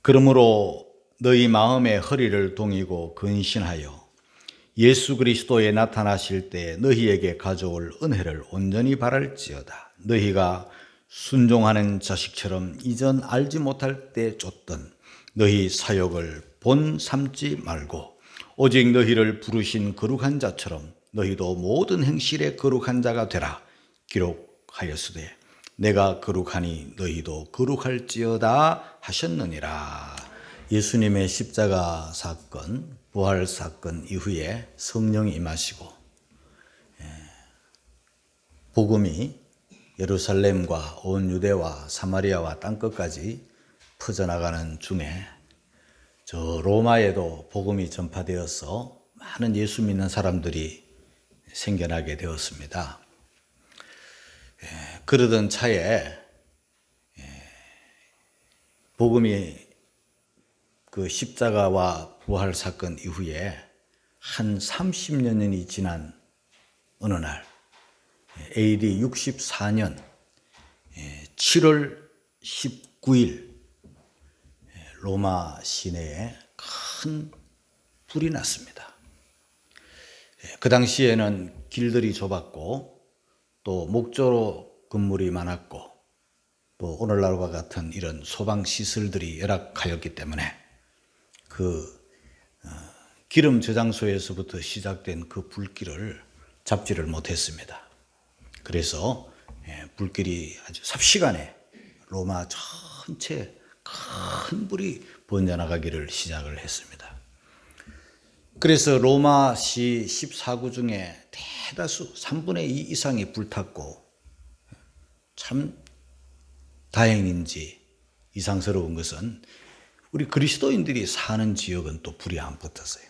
그러므로 너희 마음의 허리를 동이고 근신하여 예수 그리스도에 나타나실 때 너희에게 가져올 은혜를 온전히 바랄지어다. 너희가 순종하는 자식처럼 이전 알지 못할 때 쫓던 너희 사역을 본 삼지 말고 오직 너희를 부르신 거룩한 자처럼 너희도 모든 행실에 거룩한 자가 되라. 기록하였으되 내가 거룩하니 너희도 거룩할지어다 하셨느니라. 예수님의 십자가 사건, 부활 사건 이후에 성령이 임하시고 복음이 예루살렘과 온 유대와 사마리아와 땅끝까지 퍼져나가는 중에 저 로마에도 복음이 전파되어서 많은 예수 믿는 사람들이 생겨나게 되었습니다. 그러던 차에 복음이 그 십자가와 부활 사건 이후에 한 30년이 지난 어느 날 AD 64년 7월 19일 로마 시내에 큰 불이 났습니다. 그 당시에는 길들이 좁았고 또 목조로 건물이 많았고 또 오늘날과 같은 이런 소방시설들이 열악하였기 때문에 그 기름 저장소에서부터 시작된 그 불길을 잡지를 못했습니다. 그래서 불길이 아주 삽시간에 로마 전체에 큰 불이 번져나가기를 시작을 했습니다. 그래서 로마시 14구 중에 대다수 3분의 2 이상이 불탔고 참 다행인지 이상스러운 것은 우리 그리스도인들이 사는 지역은 또 불이 안 붙었어요.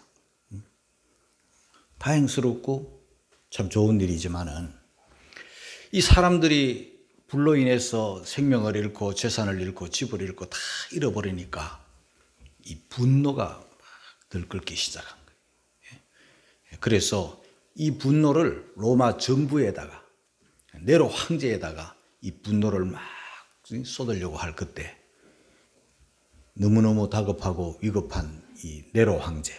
다행스럽고 참 좋은 일이지만은 이 사람들이 불로 인해서 생명을 잃고 재산을 잃고 집을 잃고 다 잃어버리니까 이 분노가 막 들끓기 시작한 거예요. 그래서 이 분노를 로마 정부에다가 네로 황제에다가 이 분노를 막 쏟으려고 할 그때 너무너무 다급하고 위급한 이 네로 황제,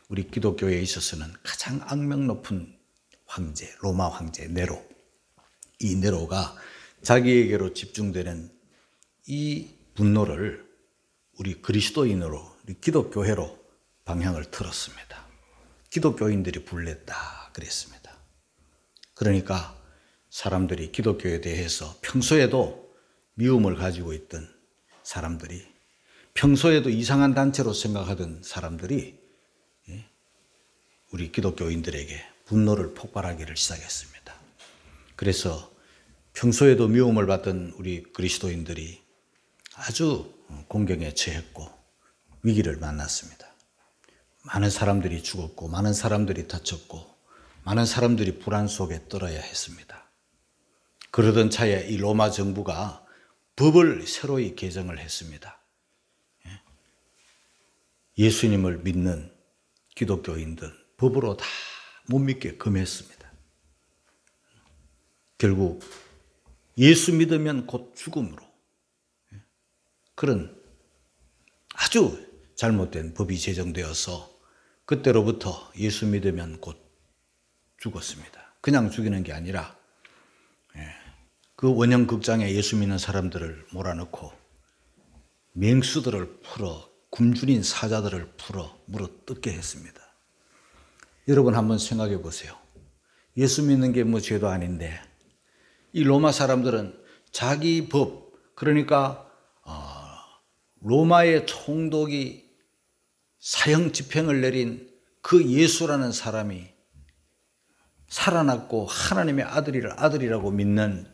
우리 기독교에 있어서는 가장 악명 높은 황제, 로마 황제 네로, 이 네로가 자기에게로 집중되는 이 분노를 우리 그리스도인으로, 우리 기독교회로 방향을 틀었습니다. 기독교인들이 불냈다 그랬습니다. 그러니까 사람들이 기독교에 대해서 평소에도 미움을 가지고 있던 사람들이, 평소에도 이상한 단체로 생각하던 사람들이 우리 기독교인들에게 분노를 폭발하기를 시작했습니다. 그래서 평소에도 미움을 받던 우리 그리스도인들이 아주 공경에 처했고 위기를 만났습니다. 많은 사람들이 죽었고 많은 사람들이 다쳤고 많은 사람들이 불안 속에 떨어야 했습니다. 그러던 차에 이 로마 정부가 법을 새로이 개정을 했습니다. 예수님을 믿는 기독교인들 법으로 다 못 믿게 금했습니다. 결국 예수 믿으면 곧 죽음으로, 그런 아주 잘못된 법이 제정되어서 그때로부터 예수 믿으면 곧 죽었습니다. 그냥 죽이는 게 아니라 그 원형 극장에 예수 믿는 사람들을 몰아넣고 맹수들을 풀어, 굶주린 사자들을 풀어 물어 뜯게 했습니다. 여러분 한번 생각해 보세요. 예수 믿는 게 뭐 죄도 아닌데 이 로마 사람들은 자기 법, 그러니까 로마의 총독이 사형 집행을 내린 그 예수라는 사람이 살아났고 하나님의 아들이라고 믿는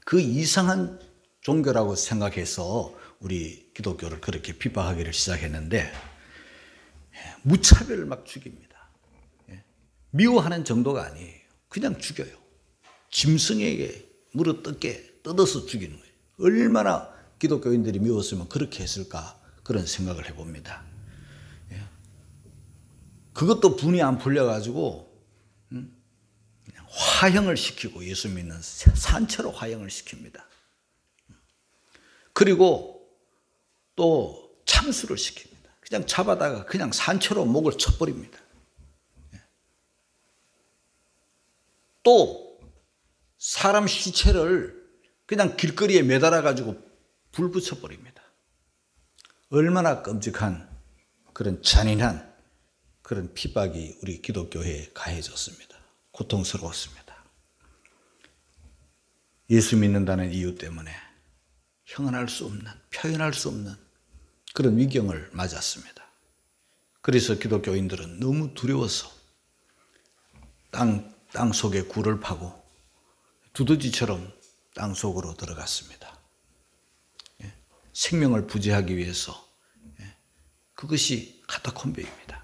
그 이상한 종교라고 생각해서 우리 기독교를 그렇게 비방하기를 시작했는데 무차별 막 죽입니다. 미워하는 정도가 아니에요. 그냥 죽여요. 짐승에게 뜯어서 죽이는 거예요. 얼마나 기독교인들이 미웠으면 그렇게 했을까, 그런 생각을 해봅니다. 그것도 분이 안 풀려가지고 그냥 화형을 시키고, 예수 믿는 산채로 화형을 시킵니다. 그리고 또 참수를 시킵니다. 그냥 잡아다가 그냥 산채로 목을 쳐버립니다. 또 사람 시체를 그냥 길거리에 매달아 가지고 불 붙여버립니다. 얼마나 끔찍한 그런 잔인한 그런 핍박이 우리 기독교회에 가해졌습니다. 고통스러웠습니다. 예수 믿는다는 이유 때문에 형언할 수 없는, 표현할 수 없는 그런 위경을 맞았습니다. 그래서 기독교인들은 너무 두려워서 땅 속에 굴을 파고 두더지처럼 땅 속으로 들어갔습니다. 생명을 부지하기 위해서. 그것이 카타콤베입니다.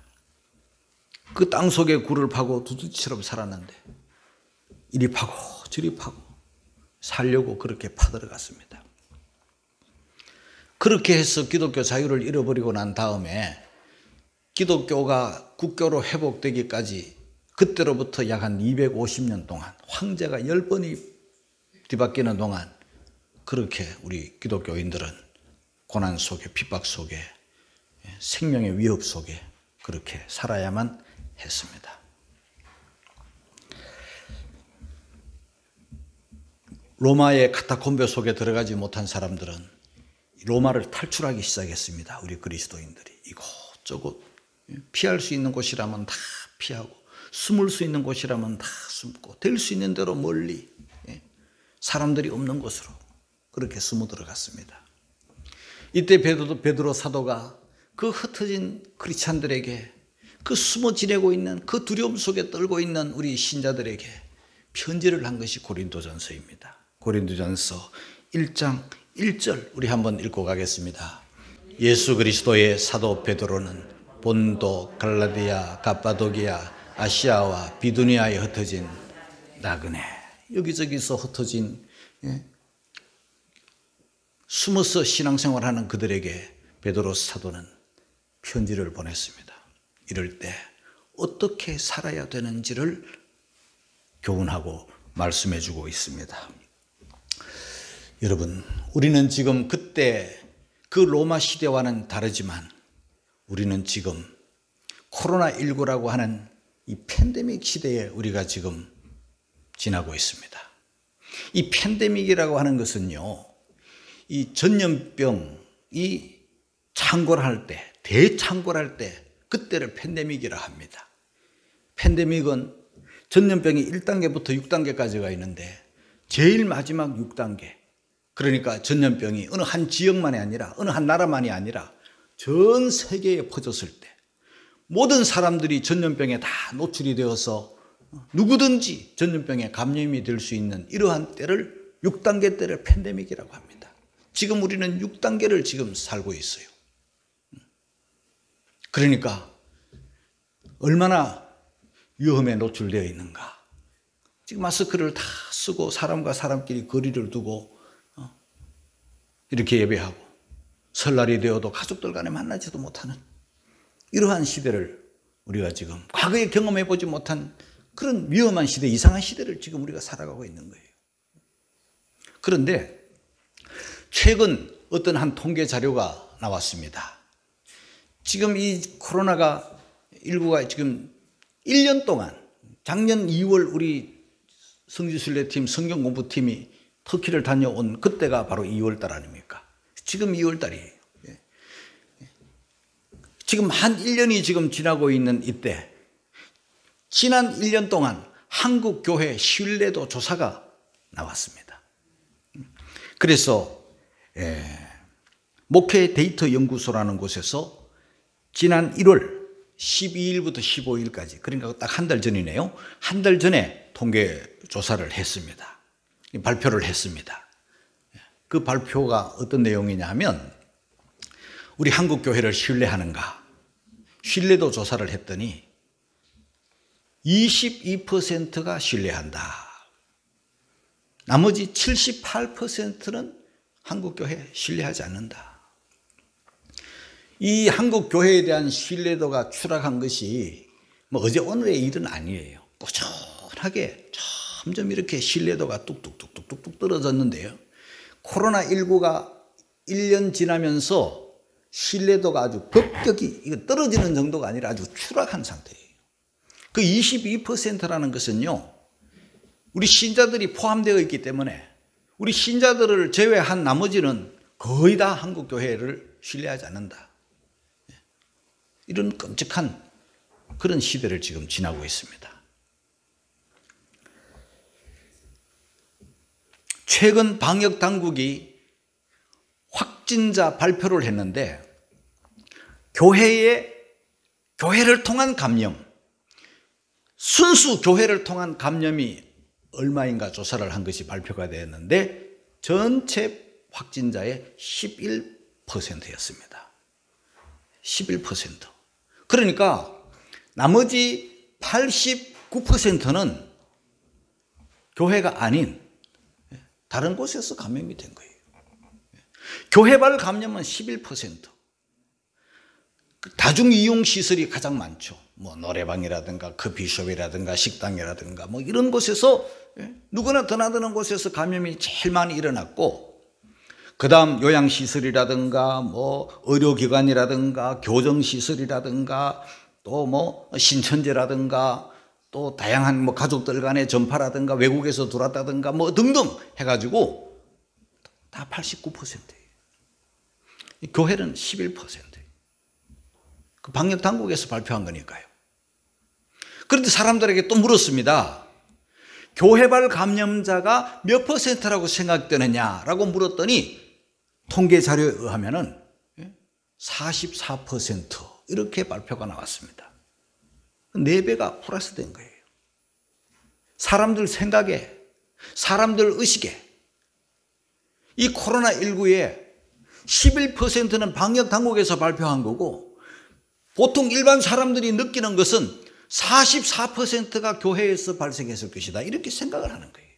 그 땅 속에 굴을 파고 두더지처럼 살았는데 이리 파고 저리 파고 살려고 그렇게 파들어갔습니다. 그렇게 해서 기독교 자유를 잃어버리고 난 다음에 기독교가 국교로 회복되기까지 그때로부터 약 한 250년 동안 황제가 10번이 뒤바뀌는 동안 그렇게 우리 기독교인들은 고난 속에 핍박 속에 생명의 위협 속에 그렇게 살아야만 했습니다. 로마의 카타콤베 속에 들어가지 못한 사람들은 로마를 탈출하기 시작했습니다. 우리 그리스도인들이 이곳저곳 피할 수 있는 곳이라면 다 피하고 숨을 수 있는 곳이라면 다 숨고 될 수 있는 대로 멀리 사람들이 없는 곳으로 그렇게 숨어 들어갔습니다. 이때 베드로 사도가 그 흩어진 크리스찬들에게 그 숨어 지내고 있는 그 두려움 속에 떨고 있는 우리 신자들에게 편지를 한 것이 고린도전서입니다. 고린도전서 1장 1절 우리 한번 읽고 가겠습니다. 예수 그리스도의 사도 베드로는 본도, 갈라디아, 갑바도기아, 아시아와 비두니아에 흩어진 나그네 여기저기서 흩어진 숨어서 신앙생활하는 그들에게 베드로 사도는 편지를 보냈습니다. 이럴 때 어떻게 살아야 되는지를 교훈하고 말씀해주고 있습니다. 여러분, 우리는 지금 그때 그 로마 시대와는 다르지만 우리는 지금 코로나19라고 하는 이 팬데믹 시대에 우리가 지금 지나고 있습니다. 이 팬데믹이라고 하는 것은요, 이 전염병이 창궐할 때, 대창궐할 때 그때를 팬데믹이라 합니다. 팬데믹은 전염병이 1단계부터 6단계까지가 있는데 제일 마지막 6단계, 그러니까 전염병이 어느 한 지역만이 아니라 어느 한 나라만이 아니라 전 세계에 퍼졌을 때 모든 사람들이 전염병에 다 노출이 되어서 누구든지 전염병에 감염이 될 수 있는 이러한 때를 6단계 때를 팬데믹이라고 합니다. 지금 우리는 6단계를 지금 살고 있어요. 그러니까 얼마나 위험에 노출되어 있는가. 지금 마스크를 다 쓰고 사람과 사람끼리 거리를 두고 이렇게 예배하고 설날이 되어도 가족들 간에 만나지도 못하는 이러한 시대를 우리가 지금 과거에 경험해 보지 못한 그런 위험한 시대, 이상한 시대를 지금 우리가 살아가고 있는 거예요. 그런데 최근 어떤 한 통계 자료가 나왔습니다. 지금 이 코로나가 19가 지금 1년 동안 작년 2월 우리 성지순례팀 성경공부팀이 터키를 다녀온 그때가 바로 2월 달 아닙니까? 지금 2월 달이에요. 지금 한 1년이 지금 지나고 있는 이때 지난 1년 동안 한국 교회 신뢰도 조사가 나왔습니다. 그래서 목회 데이터 연구소라는 곳에서 지난 1월 12일부터 15일까지 그러니까 딱 한 달 전이네요. 한 달 전에 통계 조사를 했습니다. 발표를 했습니다. 그 발표가 어떤 내용이냐 하면 우리 한국 교회를 신뢰하는가? 신뢰도 조사를 했더니 22%가 신뢰한다. 나머지 78%는 한국 교회 신뢰하지 않는다. 이 한국 교회에 대한 신뢰도가 추락한 것이 뭐 어제 오늘의 일은 아니에요. 꾸준하게 점점 이렇게 신뢰도가 뚝뚝뚝뚝뚝 떨어졌는데요. 코로나19가 1년 지나면서 신뢰도가 아주 급격히 이거 떨어지는 정도가 아니라 아주 추락한 상태예요. 그 22%라는 것은요, 우리 신자들이 포함되어 있기 때문에 우리 신자들을 제외한 나머지는 거의 다 한국 교회를 신뢰하지 않는다. 이런 끔찍한 그런 시대를 지금 지나고 있습니다. 최근 방역 당국이 확진자 발표를 했는데 교회를 통한 감염, 순수 교회를 통한 감염이 얼마인가 조사를 한 것이 발표가 되었는데 전체 확진자의 11%였습니다. 11%. 그러니까 나머지 89%는 교회가 아닌 다른 곳에서 감염이 된 거예요. 교회발 감염은 11%. 다중이용시설이 가장 많죠. 뭐 노래방이라든가 커피숍이라든가 식당이라든가 뭐 이런 곳에서 누구나 드나드는 곳에서 감염이 제일 많이 일어났고, 그 다음 요양시설이라든가 뭐 의료기관이라든가 교정시설이라든가 또 뭐 신천지라든가 또 다양한 뭐 가족들 간의 전파라든가 외국에서 들어왔다든가 뭐 등등 해가지고 다 89%예요. 교회는 11%예요. 그 방역 당국에서 발표한 거니까요. 그런데 사람들에게 또 물었습니다. 교회발 감염자가 몇 %라고 생각되느냐라고 물었더니 통계 자료에 의하면은 44% 이렇게 발표가 나왔습니다. 4배가 플러스 된 거예요. 사람들 생각에, 사람들 의식에 이 코로나19의 11%는 방역 당국에서 발표한 거고, 보통 일반 사람들이 느끼는 것은 44%가 교회에서 발생했을 것이다, 이렇게 생각을 하는 거예요.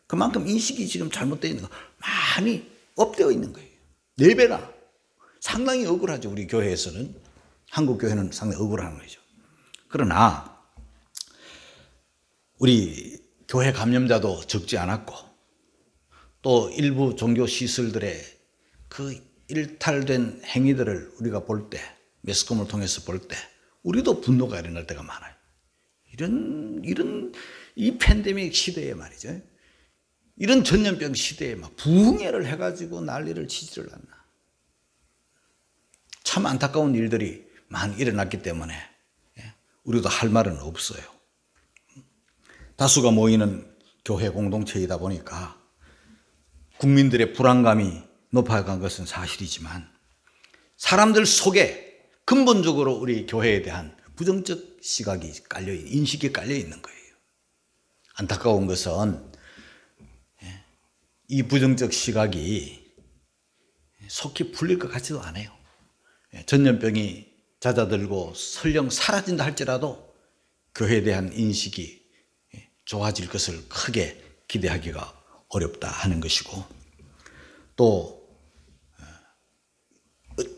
그만큼 인식이 지금 잘못되어 있는 거, 많이 업되어 있는 거예요. 4배나. 상당히 억울하죠. 우리 교회에서는, 한국 교회는 상당히 억울한 거죠. 그러나 우리 교회 감염자도 적지 않았고, 또 일부 종교 시설들의 그 일탈된 행위들을 우리가 볼 때, 매스컴을 통해서 볼 때 우리도 분노가 일어날 때가 많아요. 이런 이 팬데믹 시대에 말이죠, 이런 전염병 시대에 막 부흥회를 해가지고 난리를 치지를 않나. 참 안타까운 일들이 많이 일어났기 때문에 우리도 할 말은 없어요. 다수가 모이는 교회 공동체이다 보니까 국민들의 불안감이 높아간 것은 사실이지만, 사람들 속에 근본적으로 우리 교회에 대한 부정적 시각이 인식이 깔려 있는 거예요. 안타까운 것은 이 부정적 시각이 속히 풀릴 것 같지도 않아요. 전염병이 잦아들고 설령 사라진다 할지라도 교회에 대한 인식이 좋아질 것을 크게 기대하기가 어렵다 하는 것이고, 또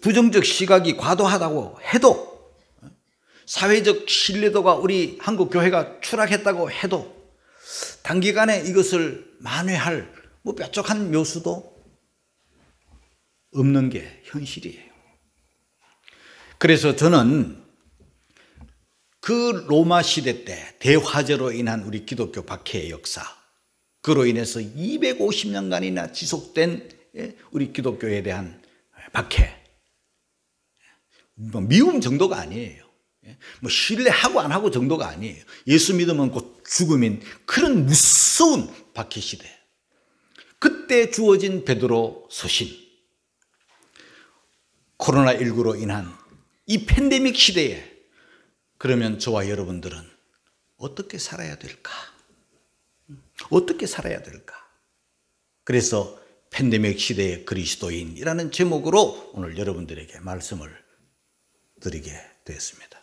부정적 시각이 과도하다고 해도, 사회적 신뢰도가 우리 한국 교회가 추락했다고 해도 단기간에 이것을 만회할 뭐 뾰족한 묘수도 없는 게 현실이에요. 그래서 저는 그 로마 시대 때 대화재로 인한 우리 기독교 박해의 역사, 그로 인해서 250년간이나 지속된 우리 기독교에 대한 박해, 미움 정도가 아니에요. 뭐 신뢰하고 안 하고 정도가 아니에요. 예수 믿으면 곧 죽음인 그런 무서운 박해 시대, 그때 주어진 베드로 서신, 코로나19로 인한 이 팬데믹 시대에 그러면 저와 여러분들은 어떻게 살아야 될까? 어떻게 살아야 될까? 그래서 팬데믹 시대의 그리스도인이라는 제목으로 오늘 여러분들에게 말씀을 드리게 되었습니다.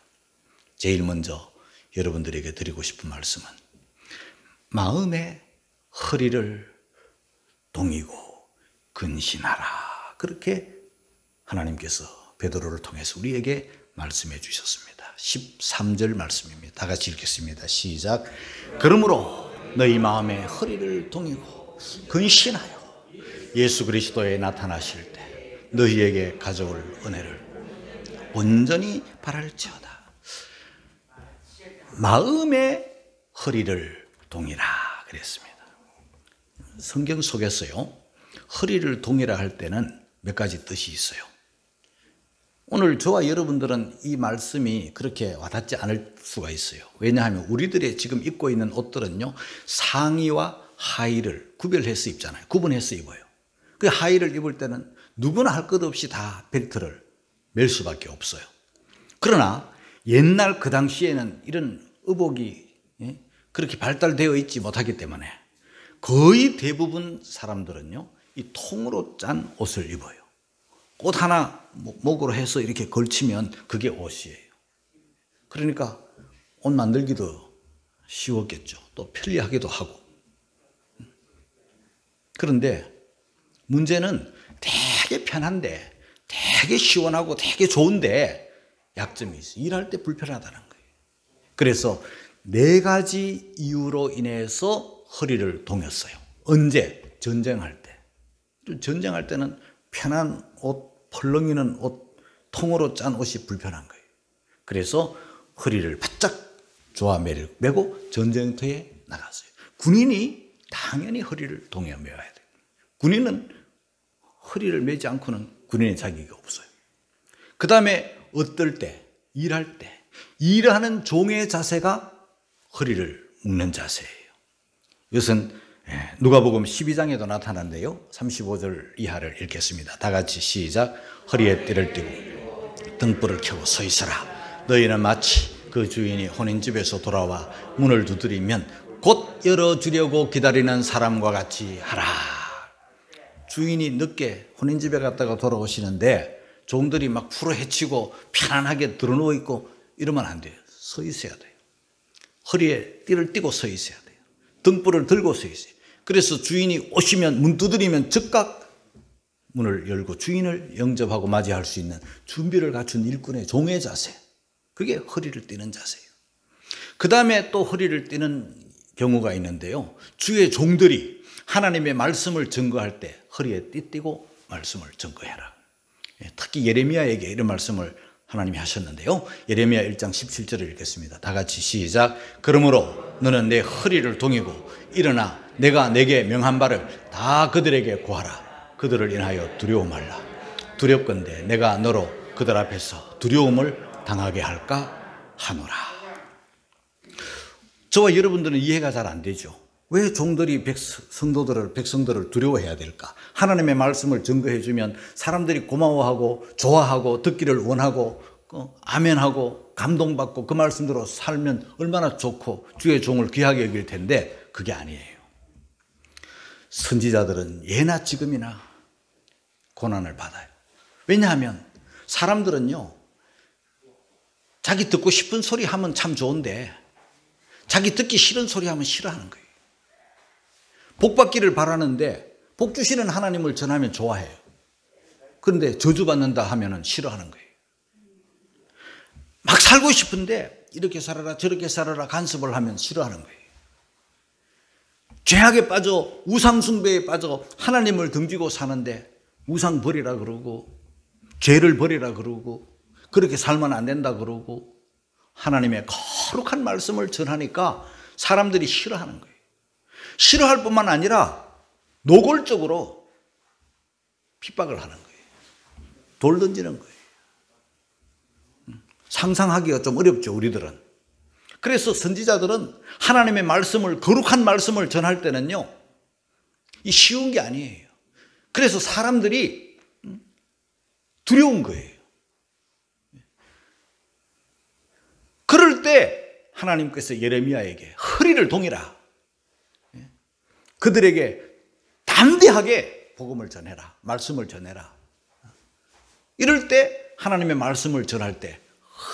제일 먼저 여러분들에게 드리고 싶은 말씀은 마음의 허리를 동이고 근신하라, 그렇게 하나님께서 베드로를 통해서 우리에게 말씀해 주셨습니다. 13절 말씀입니다. 다 같이 읽겠습니다. 시작. 그러므로 너희 마음의 허리를 동이고 근신하여 예수 그리스도에 나타나실 때 너희에게 가져올 은혜를 온전히 바랄지어다. 마음의 허리를 동이라 그랬습니다. 성경 속에서요, 허리를 동이라 할 때는 몇 가지 뜻이 있어요. 오늘 저와 여러분들은 이 말씀이 그렇게 와닿지 않을 수가 있어요. 왜냐하면 우리들의 지금 입고 있는 옷들은요, 상의와 하의를 구별해서 입잖아요. 구분해서 입어요. 그 하의를 입을 때는 누구나 할 것 없이 다 벨트를 멜 수밖에 없어요. 그러나 옛날 그 당시에는 이런 의복이 그렇게 발달되어 있지 못하기 때문에 거의 대부분 사람들은요, 이 통으로 짠 옷을 입어요. 옷 하나 목으로 해서 이렇게 걸치면 그게 옷이에요. 그러니까 옷 만들기도 쉬웠겠죠. 또 편리하기도 하고. 그런데 문제는 되게 편한데, 되게 시원하고 되게 좋은데 약점이 있어요. 일할 때 불편하다는 거예요. 그래서 4가지 이유로 인해서 허리를 동였어요. 언제? 전쟁할 때. 전쟁할 때는 편한 옷, 펄렁이는 옷, 통으로 짠 옷이 불편한 거예요. 그래서 허리를 바짝 조아매고 전쟁터에 나갔어요. 군인이 당연히 허리를 동여 매어야 돼요. 군인은 허리를 매지 않고는 군인의 자격이 없어요. 그 다음에 어떨 때, 일할 때, 일하는 종의 자세가 허리를 묶는 자세예요. 이것은 누가복음 12장에도 나타난데요. 35절 이하를 읽겠습니다. 다 같이 시작. 허리에 띠를 띠고 등불을 켜고 서 있어라. 너희는 마치 그 주인이 혼인집에서 돌아와 문을 두드리면 곧 열어주려고 기다리는 사람과 같이 하라. 주인이 늦게 혼인집에 갔다가 돌아오시는데 종들이 막 풀어헤치고 편안하게 드러누워 있고 이러면 안 돼요. 서 있어야 돼요. 허리에 띠를 띠고 서 있어야 돼요. 등불을 들고 서 있어요. 그래서 주인이 오시면 문 두드리면 즉각 문을 열고 주인을 영접하고 맞이할 수 있는 준비를 갖춘 일꾼의 종의 자세. 그게 허리를 띠는 자세예요. 그 다음에 또 허리를 띠는 경우가 있는데요. 주의 종들이 하나님의 말씀을 증거할 때 허리에 띠 띠고 말씀을 증거해라. 특히 예레미야에게 이런 말씀을 하나님이 하셨는데요. 예레미야 1장 17절을 읽겠습니다. 다 같이 시작. 그러므로 너는 내 허리를 동이고 일어나 내가 내게 명한 바를 다 그들에게 고하라. 그들을 인하여 두려워 말라. 두렵건대 내가 너로 그들 앞에서 두려움을 당하게 할까 하노라. 저와 여러분들은 이해가 잘 안 되죠. 왜 종들이 백성들을 두려워해야 될까? 하나님의 말씀을 증거해 주면 사람들이 고마워하고 좋아하고 듣기를 원하고 아멘하고 감동받고 그 말씀대로 살면 얼마나 좋고 주의 종을 귀하게 여길 텐데 그게 아니에요. 선지자들은 예나 지금이나 고난을 받아요. 왜냐하면 사람들은요, 자기 듣고 싶은 소리 하면 참 좋은데 자기 듣기 싫은 소리 하면 싫어하는 거예요. 복 받기를 바라는데 복 주시는 하나님을 전하면 좋아해요. 그런데 저주받는다 하면 싫어하는 거예요. 막 살고 싶은데 이렇게 살아라 저렇게 살아라 간섭을 하면 싫어하는 거예요. 죄악에 빠져 우상숭배에 빠져 하나님을 등지고 사는데 우상 버리라 그러고 죄를 버리라 그러고 그렇게 살면 안 된다 그러고 하나님의 거룩한 말씀을 전하니까 사람들이 싫어하는 거예요. 싫어할 뿐만 아니라 노골적으로 핍박을 하는 거예요. 돌 던지는 거예요. 상상하기가 좀 어렵죠, 우리들은. 그래서 선지자들은 하나님의 말씀을, 거룩한 말씀을 전할 때는요, 이 쉬운 게 아니에요. 그래서 사람들이 두려운 거예요. 그럴 때 하나님께서 예레미야에게 허리를 동이라. 그들에게 담대하게 복음을 전해라. 말씀을 전해라. 이럴 때 하나님의 말씀을 전할 때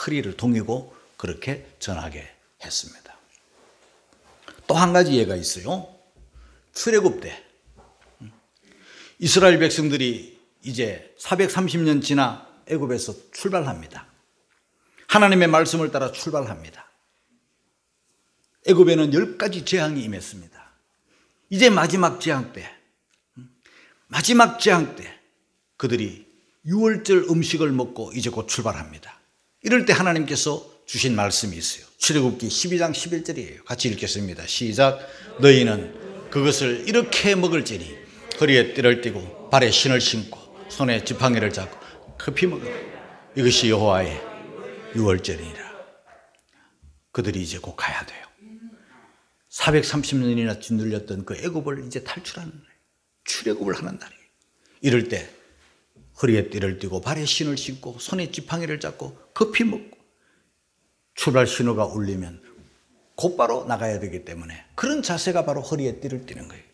허리를 동이고 그렇게 전하게 했습니다. 또 한 가지 예가 있어요. 출애굽 때 이스라엘 백성들이 이제 430년 지나 애굽에서 출발합니다. 하나님의 말씀을 따라 출발합니다. 애굽에는 10가지 재앙이 임했습니다. 이제 마지막 재앙 때 그들이 유월절 음식을 먹고 이제 곧 출발합니다. 이럴 때 하나님께서 주신 말씀이 있어요. 출애굽기 12장 11절이에요. 같이 읽겠습니다. 시작. 너희는 그것을 이렇게 먹을지니 허리에 띠를 띠고 발에 신을 신고 손에 지팡이를 잡고 급히 먹으라. 이것이 여호와의 유월절이니라. 그들이 이제 곧 가야 돼요. 430년이나 짓눌렸던 그 애굽을 이제 탈출하는 날이에요. 출애굽을 하는 날이에요. 이럴 때 허리에 띠를 띠고 발에 신을 신고 손에 지팡이를 잡고 급히 먹고 출발 신호가 울리면 곧바로 나가야 되기 때문에 그런 자세가 바로 허리에 띠를 띠는 거예요.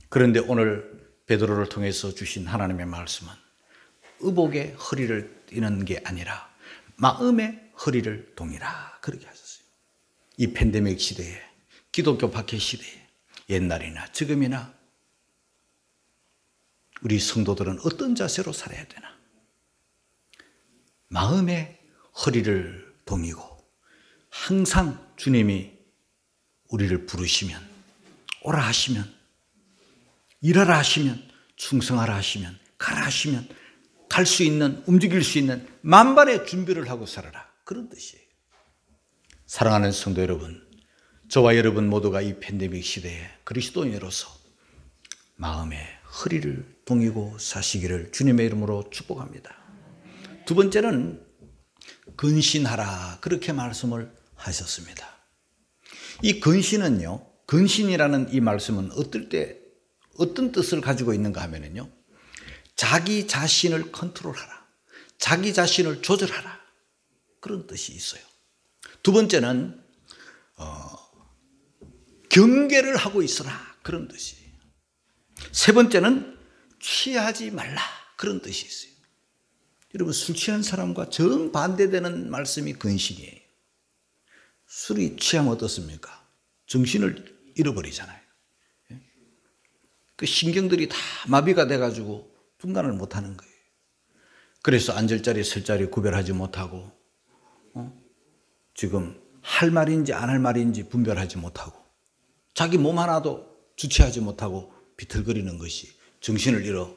그런데 오늘 베드로를 통해서 주신 하나님의 말씀은 의복의 허리를 띠는 게 아니라 마음의 허리를 동이라 그렇게 하셨어요. 이 팬데믹 시대에, 기독교 박해 시대에, 옛날이나 지금이나 우리 성도들은 어떤 자세로 살아야 되나? 마음의 허리를 동이고 항상 주님이 우리를 부르시면, 오라 하시면, 일하라 하시면, 충성하라 하시면, 가라 하시면 갈 수 있는, 움직일 수 있는 만반의 준비를 하고 살아라, 그런 뜻이에요. 사랑하는 성도 여러분, 저와 여러분 모두가 이 팬데믹 시대에 그리스도인으로서 마음의 허리를 동이고 사시기를 주님의 이름으로 축복합니다. 두 번째는 근신하라, 그렇게 말씀을 하셨습니다. 이 근신은요, 근신이라는 이 말씀은 어떤 뜻을 가지고 있는가 하면요, 자기 자신을 컨트롤하라, 자기 자신을 조절하라, 그런 뜻이 있어요. 두 번째는 경계를 하고 있어라, 그런 뜻이에요. 세 번째는 취하지 말라, 그런 뜻이 있어요. 여러분, 술 취한 사람과 정반대되는 말씀이 근신이에요. 술이 취하면 어떻습니까? 정신을 잃어버리잖아요. 그 신경들이 다 마비가 돼가지고 분간을 못하는 거예요. 그래서 앉을 자리 설 자리 구별하지 못하고 지금 할 말인지 안 할 말인지 분별하지 못하고 자기 몸 하나도 주체하지 못하고 비틀거리는 것이, 정신을 잃어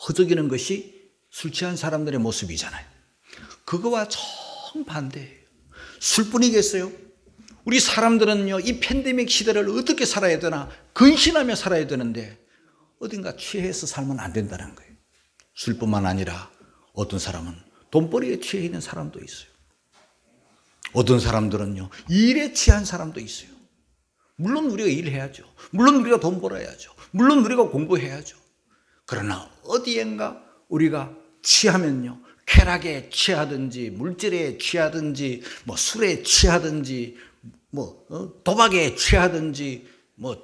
허덕이는 것이 술 취한 사람들의 모습이잖아요. 그거와 정반대예요. 술뿐이겠어요? 우리 사람들은요, 이 팬데믹 시대를 어떻게 살아야 되나 근신하며 살아야 되는데 어딘가 취해서 살면 안 된다는 거예요. 술뿐만 아니라 어떤 사람은 돈벌이에 취해 있는 사람도 있어요. 어떤 사람들은요, 일에 취한 사람도 있어요. 물론 우리가 일해야죠. 물론 우리가 돈 벌어야죠. 물론 우리가 공부해야죠. 그러나 어디엔가 우리가 취하면요, 쾌락에 취하든지 물질에 취하든지 술에 취하든지 도박에 취하든지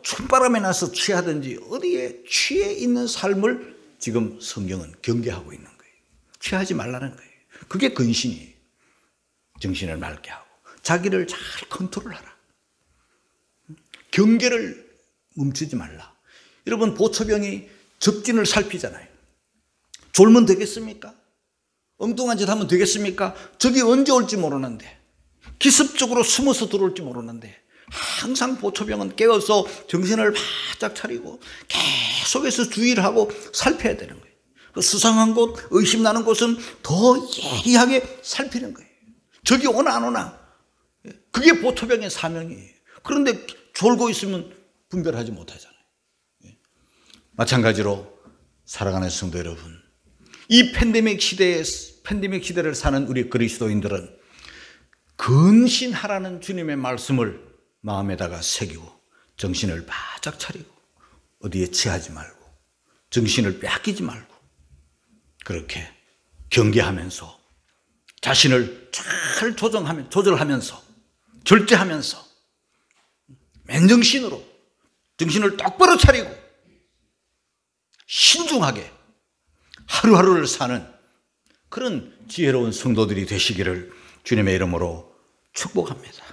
춤바람에 나서 취하든지 어디에 취해 있는 삶을 지금 성경은 경계하고 있는 거예요. 취하지 말라는 거예요. 그게 근신이에요. 정신을 맑게 하고 자기를 잘 컨트롤하라. 경계를 멈추지 말라. 여러분, 보초병이 적진을 살피잖아요. 졸면 되겠습니까? 엉뚱한 짓 하면 되겠습니까? 적이 언제 올지 모르는데, 기습적으로 숨어서 들어올지 모르는데, 항상 보초병은 깨어서 정신을 바짝 차리고 계속해서 주의를 하고 살펴야 되는 거예요. 그 수상한 곳, 의심나는 곳은 더 예리하게 살피는 거예요. 적이 오나 안 오나, 그게 보초병의 사명이에요. 그런데 졸고 있으면 분별하지 못하잖아요. 마찬가지로 사랑하는 성도 여러분, 이 팬데믹 시대를 사는 우리 그리스도인들은 근신하라는 주님의 말씀을 마음에다가 새기고 정신을 바짝 차리고 어디에 취하지 말고 정신을 빼앗기지 말고 그렇게 경계하면서 자신을 잘 조절하면서 절제하면서 맨정신으로 정신을 똑바로 차리고 신중하게 하루하루를 사는 그런 지혜로운 성도들이 되시기를 주님의 이름으로 축복합니다.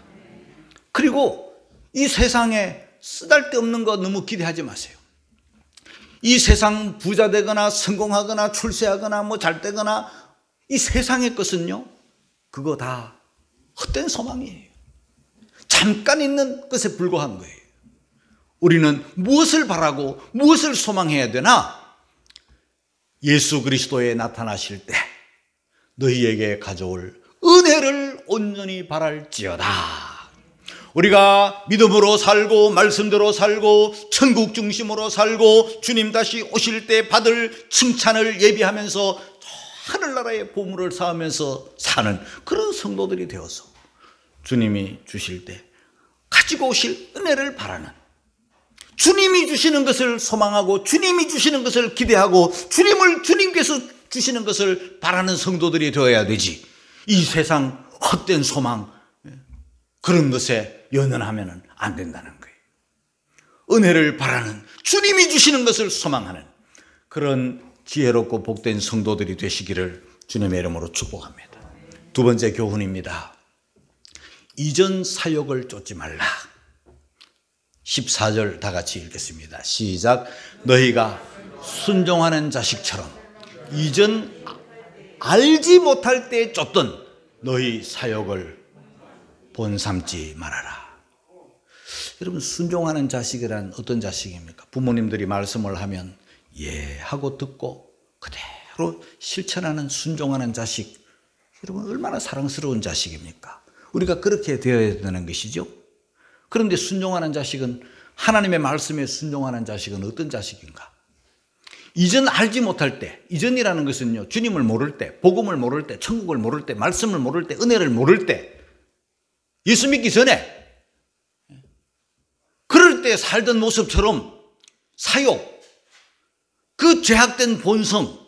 그리고 이 세상에 쓰잘데없는 거 너무 기대하지 마세요. 이 세상 부자 되거나 성공하거나 출세하거나 잘 되거나 이 세상의 것은요, 그거 다 헛된 소망이에요. 잠깐 있는 것에 불과한 거예요. 우리는 무엇을 바라고 무엇을 소망해야 되나? 예수 그리스도에 나타나실 때 너희에게 가져올 은혜를 온전히 바랄지어다. 우리가 믿음으로 살고 말씀대로 살고 천국 중심으로 살고 주님 다시 오실 때 받을 칭찬을 예비하면서 하늘나라의 보물을 쌓으면서 사는 그런 성도들이 되어서 주님이 주실 때 가지고 오실 은혜를 바라는, 주님이 주시는 것을 소망하고 주님이 주시는 것을 기대하고 주님께서 주시는 것을 바라는 성도들이 되어야 되지, 이 세상 헛된 소망 그런 것에 연연하면 안 된다는 거예요. 은혜를 바라는, 주님이 주시는 것을 소망하는 그런 지혜롭고 복된 성도들이 되시기를 주님의 이름으로 축복합니다. 두 번째 교훈입니다. 이전 사욕을 쫓지 말라. 14절 다 같이 읽겠습니다. 시작. 너희가 순종하는 자식처럼 이전 알지 못할 때 쫓던 너희 사욕을 본삼지 말아라. 여러분, 순종하는 자식이란 어떤 자식입니까? 부모님들이 말씀을 하면 예 하고 듣고 그대로 실천하는 순종하는 자식, 여러분 얼마나 사랑스러운 자식입니까? 우리가 그렇게 되어야 되는 것이죠. 그런데 순종하는 자식은, 하나님의 말씀에 순종하는 자식은 어떤 자식인가? 이전 알지 못할 때, 이전이라는 것은요, 주님을 모를 때, 복음을 모를 때, 천국을 모를 때, 말씀을 모를 때, 은혜를 모를 때, 예수 믿기 전에 그럴 때 살던 모습처럼 사욕, 그 죄악된 본성,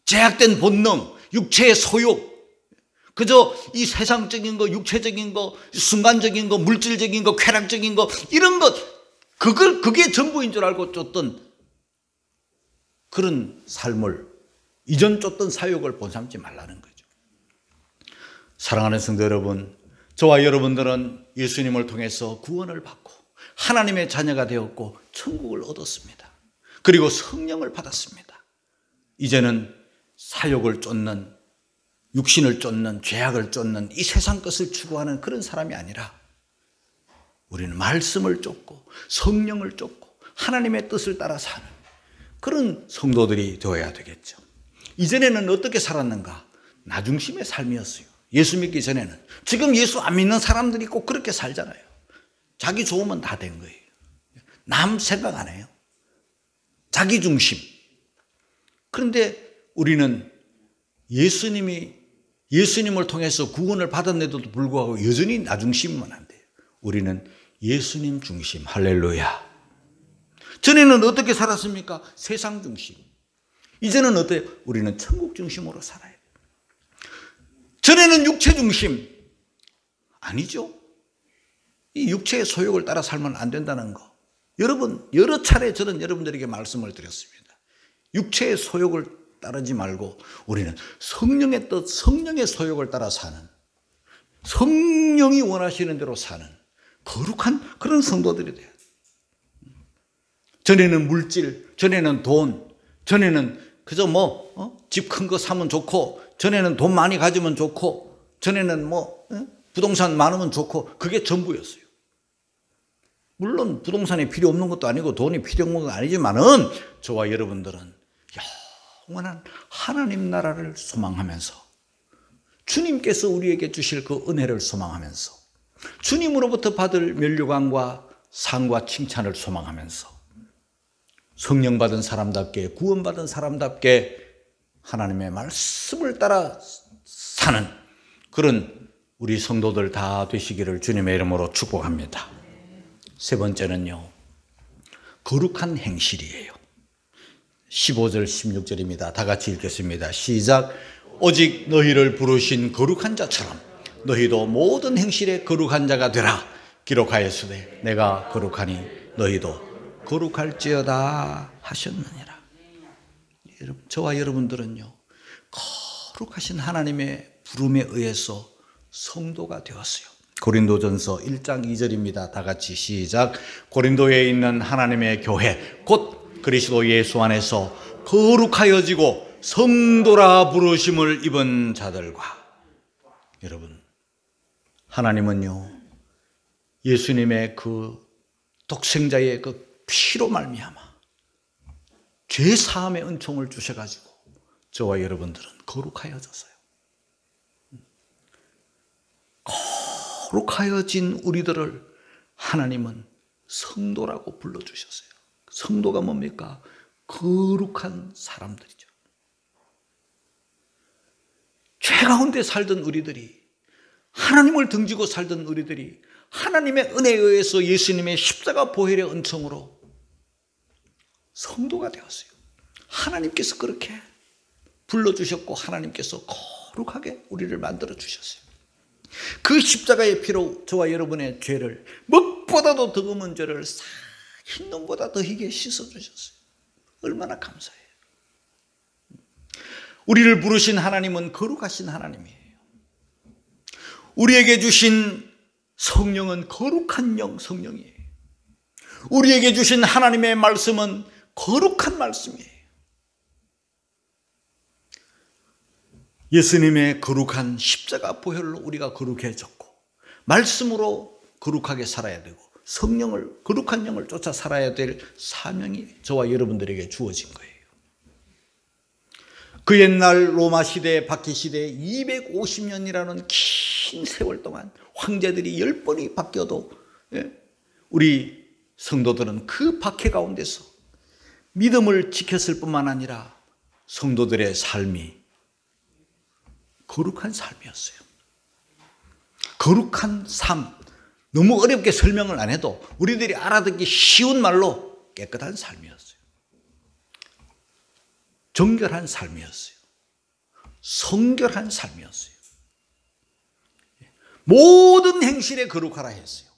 죄악된 본능, 육체의 소욕, 그저 이 세상적인 거, 육체적인 거, 순간적인 거, 물질적인 거, 쾌락적인 거, 이런 것, 그게 전부인 줄 알고 쫓던 그런 삶을, 이전 쫓던 사욕을 본삼지 말라는 거죠. 사랑하는 성도 여러분, 저와 여러분들은 예수님을 통해서 구원을 받고 하나님의 자녀가 되었고 천국을 얻었습니다. 그리고 성령을 받았습니다. 이제는 사욕을 쫓는, 육신을 쫓는, 죄악을 쫓는 이 세상 것을 추구하는 그런 사람이 아니라 우리는 말씀을 쫓고 성령을 쫓고 하나님의 뜻을 따라 사는 그런 성도들이 되어야 되겠죠. 이전에는 어떻게 살았는가? 나 중심의 삶이었어요. 예수 믿기 전에는. 지금 예수 안 믿는 사람들이 꼭 그렇게 살잖아요. 자기 좋으면 다 된 거예요. 남 생각 안 해요. 자기 중심. 그런데 우리는 예수님을 통해서 구원을 받았는데도 불구하고 여전히 나 중심이면 안 돼요. 우리는 예수님 중심. 할렐루야. 전에는 어떻게 살았습니까? 세상 중심. 이제는 어때요? 우리는 천국 중심으로 살아요. 전에는 육체 중심. 아니죠. 이 육체의 소욕을 따라 살면 안 된다는 거. 여러분, 여러 차례 저는 여러분들에게 말씀을 드렸습니다. 육체의 소욕을 따르지 말고 우리는 성령의 뜻, 성령의 소욕을 따라 사는, 성령이 원하시는 대로 사는 거룩한 그런 성도들이 돼요. 전에는 물질, 전에는 돈, 전에는 그저 집 큰 거 사면 좋고, 전에는 돈 많이 가지면 좋고, 전에는 부동산 많으면 좋고, 그게 전부였어요. 물론 부동산이 필요 없는 것도 아니고 돈이 필요 없는 것도 아니지만은 저와 여러분들은 영원한 하나님 나라를 소망하면서, 주님께서 우리에게 주실 그 은혜를 소망하면서, 주님으로부터 받을 면류관과 상과 칭찬을 소망하면서 성령 받은 사람답게, 구원받은 사람답게 하나님의 말씀을 따라 사는 그런 우리 성도들 다 되시기를 주님의 이름으로 축복합니다. 세 번째는요, 거룩한 행실이에요. 15절 16절입니다. 다 같이 읽겠습니다. 시작. 오직 너희를 부르신 거룩한 자처럼 너희도 모든 행실에 거룩한 자가 되라. 기록하였으되 내가 거룩하니 너희도 거룩할지어다 하셨느니라. 여러분, 저와 여러분들은요, 거룩하신 하나님의 부름에 의해서 성도가 되었어요. 고린도전서 1장 2절입니다. 다 같이 시작. 고린도에 있는 하나님의 교회 곧 그리스도 예수 안에서 거룩하여지고 성도라 부르심을 입은 자들과. 여러분, 하나님은요, 예수님의 그 독생자의 그 피로 말미암아 죄 사함의 은총을 주셔가지고 저와 여러분들은 거룩하여졌어요. 거룩하여진 우리들을 하나님은 성도라고 불러주셨어요. 성도가 뭡니까? 거룩한 사람들이죠. 죄 가운데 살던 우리들이, 하나님을 등지고 살던 우리들이 하나님의 은혜에 의해서 예수님의 십자가 보혈의 은총으로 성도가 되었어요. 하나님께서 그렇게 불러주셨고 하나님께서 거룩하게 우리를 만들어 주셨어요. 그 십자가의 피로 저와 여러분의 죄를, 먹보다도 더 검은 죄를 흰 눈보다 더 희게 씻어주셨어요. 얼마나 감사해요. 우리를 부르신 하나님은 거룩하신 하나님이에요. 우리에게 주신 성령은 거룩한 성령이에요. 우리에게 주신 하나님의 말씀은 거룩한 말씀이에요. 예수님의 거룩한 십자가 보혈로 우리가 거룩해졌고, 말씀으로 거룩하게 살아야 되고, 성령을, 거룩한 영을 쫓아 살아야 될 사명이 저와 여러분들에게 주어진 거예요. 그 옛날 로마 시대, 박해 시대 250년이라는 긴 세월 동안 황제들이 10번이 바뀌어도 우리 성도들은 그 박해 가운데서 믿음을 지켰을 뿐만 아니라 성도들의 삶이 거룩한 삶이었어요. 거룩한 삶, 너무 어렵게 설명을 안 해도 우리들이 알아듣기 쉬운 말로 깨끗한 삶이었어요. 정결한 삶이었어요. 성결한 삶이었어요. 모든 행실에 거룩하라 했어요.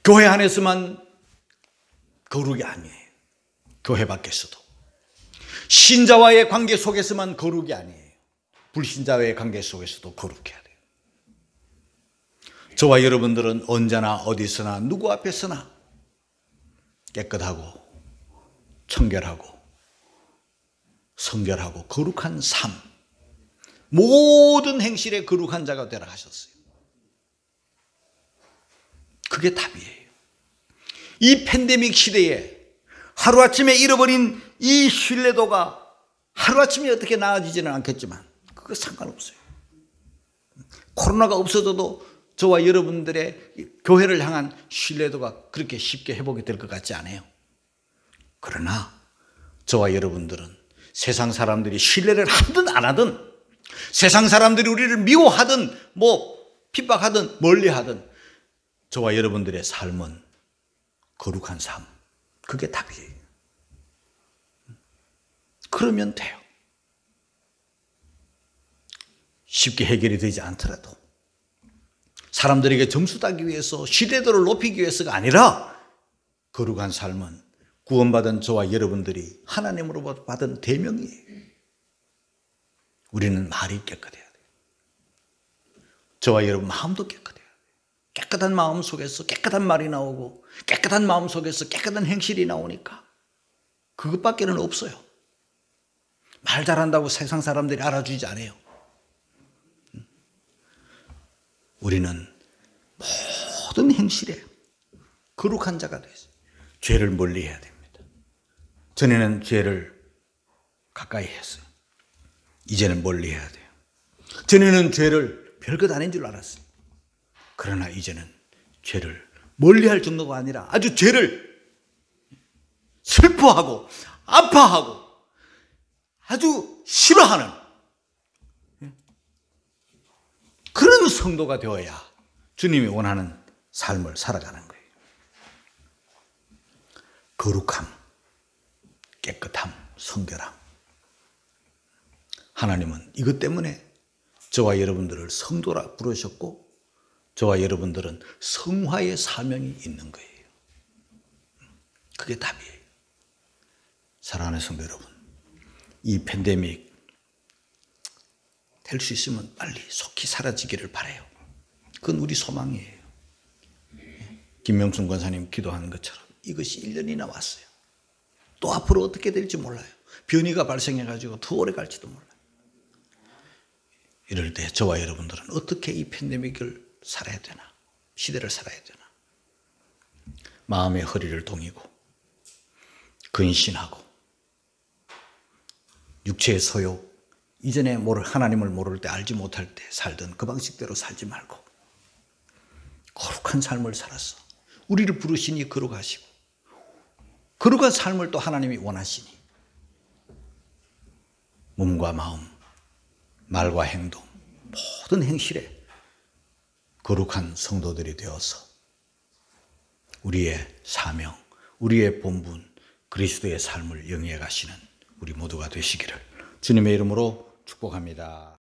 교회 안에서만 거룩이 아니에요. 교회 밖에서도. 신자와의 관계 속에서만 거룩이 아니에요. 불신자와의 관계 속에서도 거룩해야 돼요. 저와 여러분들은 언제나 어디서나 누구 앞에서나 깨끗하고 청결하고 성결하고 거룩한 삶, 모든 행실에 거룩한 자가 되라 하셨어요. 그게 답이에요. 이 팬데믹 시대에 하루아침에 잃어버린 이 신뢰도가 하루아침에 어떻게 나아지지는 않겠지만 그거 상관없어요. 코로나가 없어져도 저와 여러분들의 교회를 향한 신뢰도가 그렇게 쉽게 회복이 될 것 같지 않아요. 그러나 저와 여러분들은 세상 사람들이 신뢰를 하든 안 하든, 세상 사람들이 우리를 미워하든 핍박하든 멀리하든 저와 여러분들의 삶은 거룩한 삶, 그게 답이에요. 그러면 돼요. 쉽게 해결이 되지 않더라도 사람들에게 점수 따기 위해서, 신뢰도를 높이기 위해서가 아니라 거룩한 삶은 구원받은 저와 여러분들이 하나님으로부터 받은 대명이에요. 우리는 말이 깨끗해야 돼요. 저와 여러분 마음도 깨끗해야 돼요. 깨끗한 마음 속에서 깨끗한 말이 나오고, 깨끗한 마음 속에서 깨끗한 행실이 나오니까 그것밖에는 없어요. 말 잘한다고 세상 사람들이 알아주지 않아요. 우리는 모든 행실에 거룩한 자가 되어서 죄를 멀리해야 됩니다. 전에는 죄를 가까이 했어요. 이제는 멀리해야 돼요. 전에는 죄를 별것 아닌 줄 알았어요. 그러나 이제는 죄를 멀리할 정도가 아니라 아주 죄를 슬퍼하고 아파하고 아주 싫어하는 그런 성도가 되어야 주님이 원하는 삶을 살아가는 거예요. 거룩함, 깨끗함, 성결함. 하나님은 이것 때문에 저와 여러분들을 성도라 부르셨고, 저와 여러분들은 성화의 사명이 있는 거예요. 그게 답이에요. 사랑하는 성도 여러분, 이 팬데믹 될 수 있으면 빨리 속히 사라지기를 바라요. 그건 우리 소망이에요. 김명순 권사님 기도하는 것처럼 이것이 1년이나 왔어요. 또 앞으로 어떻게 될지 몰라요. 변이가 발생해가지고 더 오래 갈지도 몰라요. 이럴 때 저와 여러분들은 어떻게 이 팬데믹을 살아야 되나, 시대를 살아야 되나. 마음의 허리를 동이고 근신하고 육체의 소욕, 이전에 하나님을 모를 때 알지 못할 때 살던 그 방식대로 살지 말고 거룩한 삶을 살았어. 우리를 부르시니 거룩하시고 거룩한 삶을 또 하나님이 원하시니 몸과 마음, 말과 행동, 모든 행실에 거룩한 성도들이 되어서 우리의 사명, 우리의 본분, 그리스도의 삶을 영위해 가시는 우리 모두가 되시기를 주님의 이름으로 축복합니다.